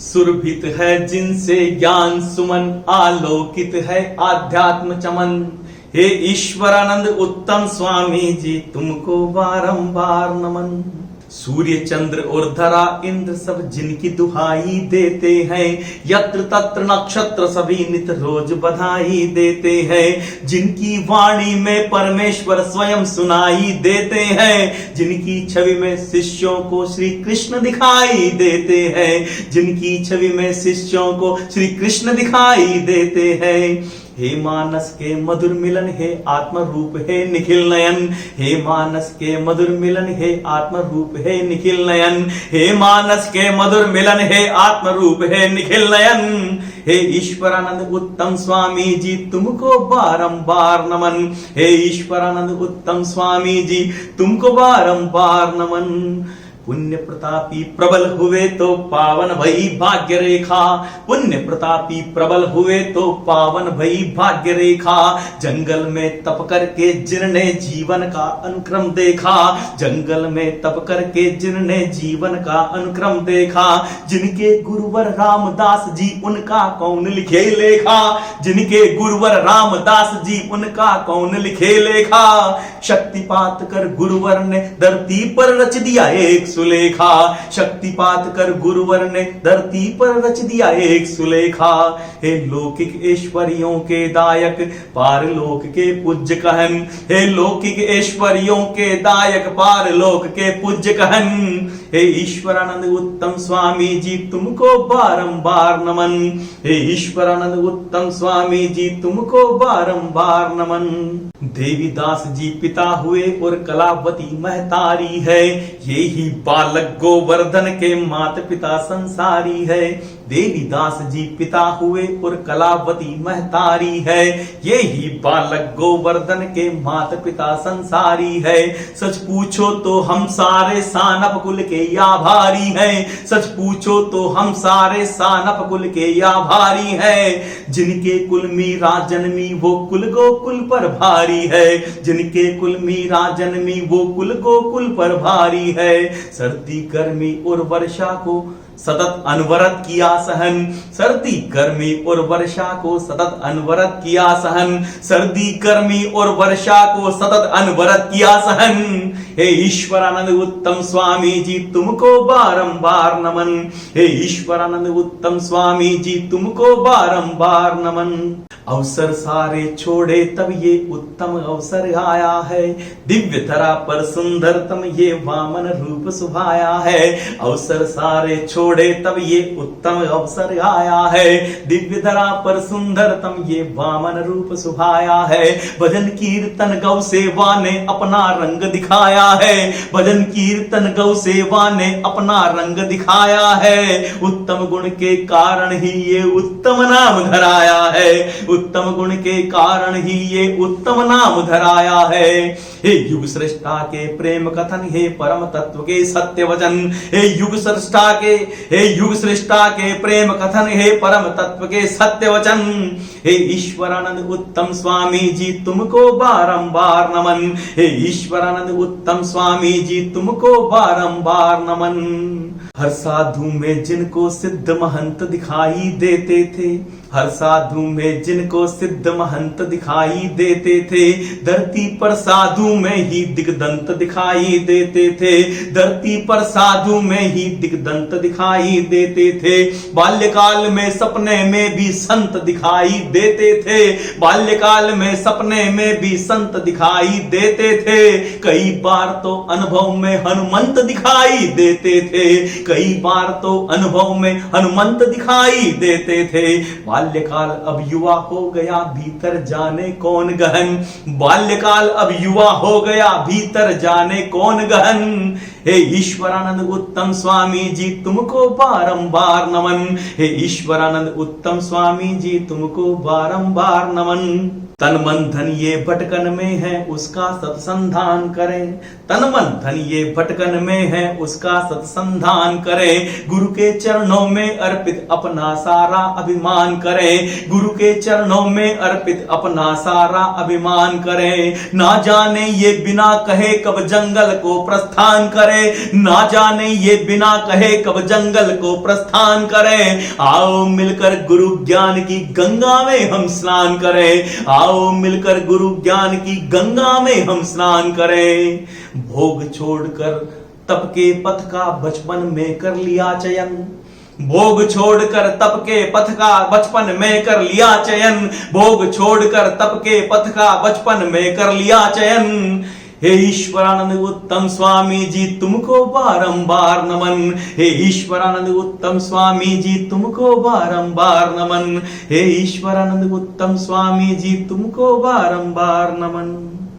सुरभित है जिनसे ज्ञान सुमन, आलोकित है आध्यात्म चमन। हे ईश्वरानंद उत्तम स्वामी जी, तुमको बारंबार नमन। सूर्य चंद्र और धरा इंद्र सब जिनकी दुहाई देते हैं, यत्र तत्र नक्षत्र सभी नित रोज बधाई देते हैं। जिनकी वाणी में परमेश्वर स्वयं सुनाई देते हैं, जिनकी छवि में शिष्यों को श्री कृष्ण दिखाई देते हैं, जिनकी छवि में शिष्यों को श्री कृष्ण दिखाई देते हैं। हे मानस के मधुर मिलन, हे आत्म रूप है निखिल नयन। हे मानस के मधुर मिलन, हे आत्म रूप है निखिल नयन। हे मानस के मधुर मिलन, हे आत्म रूप है निखिल नयन। हे ईश्वरानंद उत्तम स्वामी जी, तुमको बारंबार नमन। हे ईश्वरानंद उत्तम स्वामी जी, तुमको बारंबार नमन। पुण्य प्रतापी प्रबल हुए तो पावन भई भाग्य रेखा। पुण्य प्रतापी प्रबल हुए तो पावन भई भाग्य रेखा। जंगल में तप करके जिनने जीवन का अनुक्रम देखा, जंगल में तप करके जिनने जीवन का अनुक्रम देखा। जिनके गुरुवर रामदास जी, उनका कौन लिखे लेखा। जिनके गुरुवर रामदास जी, उनका कौन लिखे लेखा। शक्तिपात कर गुरुवर ने धरती पर रच दिया एक सुलेखा। शक्तिपात कर गुरुवर ने धरती पर रच दिया एक सुलेखा। हे लौकिक ऐश्वर्यों के दायक, पारलोक के पूज्य कहन। हे लौकिक ऐश्वर्यों के दायक, पारलोक के पूज्य कहन। हे ईश्वरानंद उत्तम स्वामी जी, तुमको बारंबार नमन। हे ईश्वरानंद उत्तम स्वामी जी, तुमको बारंबार नमन। देवीदास जी पिता हुए और कलावती महतारी है, ये ही बालक गोवर्धन के माता पिता संसारी है। देवीदास जी पिता हुए और कलावती महतारी है, ये ही बालक गोवर्धन के माता पिता संसारी है। सच पूछो तो हम सारे सानप कुल के आभारी हैं। सच पूछो तो हम सारे सानप कुल के आभारी हैं। जिनके कुल मीरा जन्मी वो कुल गोकुल पर भारी है। जिनके कुल मीरा जन्मी वो कुल गोकुल पर भारी है। सर्दी गर्मी और वर्षा को सतत अनवरत किया सहन। सर्दी गर्मी और वर्षा को सतत अनवरत किया सहन। सर्दी गर्मी और वर्षा को सतत अनवरत किया सहन। हे ईश्वरानंद उत्तम स्वामी जी, तुमको बारंबार नमन। हे ईश्वरानंद उत्तम स्वामी जी, तुमको बारंबार नमन। अवसर सारे छोड़े तब ये उत्तम अवसर आया है। दिव्य धरा पर सुंदरतम ये वामन रूप सुभाया है। अवसर सारे छोड़े तब ये उत्तम अवसर आया है। दिव्य धरा पर सुंदरतम ये वामन रूप सुभाया है। भजन कीर्तन गौ सेवा ने अपना रंग दिखाया है। भजन कीर्तन गौ सेवा ने अपना रंग दिखाया है। उत्तम गुण के कारण ही ये उत्तम नाम धराया है। उत्तम गुण के कारण ही ये उत्तम नाम धराया है। हे युग सृष्टा के प्रेम कथन, हे परम तत्व के सत्य वचन। हे युग सृष्टा के प्रेम कथन, हे परम तत्व के सत्य वचन। हे ईश्वरानंद उत्तम स्वामी जी, तुमको बारंबार नमन। हे ईश्वरानंद उत्तम स्वामी जी, तुमको बारंबार नमन। हर साधु में जिनको सिद्ध महंत दिखाई देते थे, हर साधु में जिनको सिद्ध महंत दिखाई देते थे, धरती पर साधु में ही दिग्दंत दिखाई देते थे। धरती पर साधु में ही दिग्दंत दिखाई देते थे। बाल्यकाल में सपने में भी संत दिखाई देते थे। बाल्यकाल में सपने में भी संत दिखाई देते थे। कई बार तो अनुभव में हनुमंत दिखाई देते थे। कई बार तो अनुभव में हनुमंत दिखाई देते थे। बाल्यकाल अब युवा हो गया, भीतर जाने कौन गहन। बाल्यकाल अब युवा हो गया, भीतर जाने कौन गहन। हे ईश्वरानंद उत्तम स्वामी जी, तुमको बारंबार नमन। हे ईश्वरानंद उत्तम स्वामी जी, तुमको बारंबार नमन। तन मन धन ये भटकन में है उसका सत्संधान करें, तन मन धन ये भटकन में है उसका सत्संधान करें। गुरु के चरणों में अर्पित अपना सारा अभिमान करें, गुरु के चरणों में अर्पित अपना सारा अभिमान करें। ना जाने ये बिना कहे कब जंगल को प्रस्थान करे, ना जाने ये बिना कहे कब जंगल को प्रस्थान करें। आओ मिलकर गुरु ज्ञान की गंगा में हम स्नान करें, आओ मिलकर गुरु ज्ञान की गंगा में हम स्नान करें। भोग छोड़कर तप के पथ का बचपन में कर लिया चयन, भोग छोड़कर तप के पथ का बचपन में कर लिया चयन, भोग छोड़कर तप के पथ का बचपन में कर लिया चयन। हे ईश्वरानंद उत्तम स्वामी जी तुमको बारंबार नमन, हे ईश्वरानंद उत्तम स्वामी जी तुमको बारंबार नमन, हे ईश्वरानंद उत्तम स्वामी जी तुमको बारंबार नमन।